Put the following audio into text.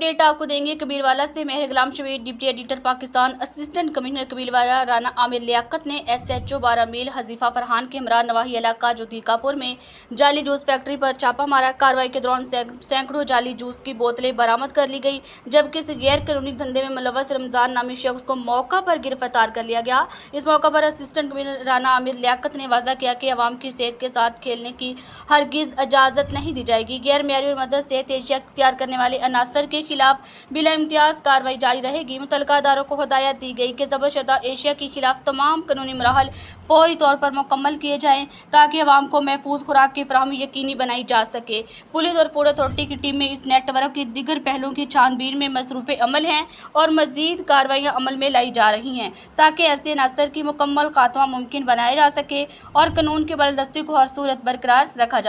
Update आपको देंगे कबीरवाला से। Mehar Ghulam Shabbir deputy editor Pakistan. Assistant commissioner Kabirwala Rana Amir Liaquat ने SHO 12 मील हजीफा फरहान के हमरा नवाही इलाका जोतीकापुर में जाली जूस फैक्ट्री पर छापा मारा। कार्रवाई के दौरान सैकड़ों जाली जूस की बोतलें बरामद कर ली गई, जबकि इस गैर कानूनी धंधे में मुलव्वस रमजान नामी शख्स को मौका पर गिरफ्तार कर लिया गया। इस मौका पर असिस्टेंट कमिश्नर राना आमिर लियाकत ने वाज़ा किया कि अवाम की सेहत के साथ खेलने की हरगिज़ इजाज़त नहीं दी जाएगी। गैर मेयारी और मदर सेहत एशिया इख्तियार करने वाले अनासर के खिलाफ बिला इम्तियाज कार्रवाई जारी रहेगी। मुतल्लिका अदारों को हिदायत दी गई कि ज़बरशुदा एशिया के खिलाफ तमाम कानूनी मराहल फौरी तौर पर मुकम्मल किए जाएँ ताकि अवाम को महफूज खुराक की फराहमी यकीनी बनाई जा सके। पुलिस और फूड अथॉरिटी की टीमें इस नेटवर्क के दीगर पहलुओं की छानबीन में मसरूफ़ अमल हैं और मज़ीद कार्रवाइयाँ अमल में लाई जा रही हैं ताकि ऐसे अनासर की मुकम्मल खात्मा मुमकिन बनाया जा सके और कानून की बालादस्ती को हर सूरत बरकरार रखा जा सके।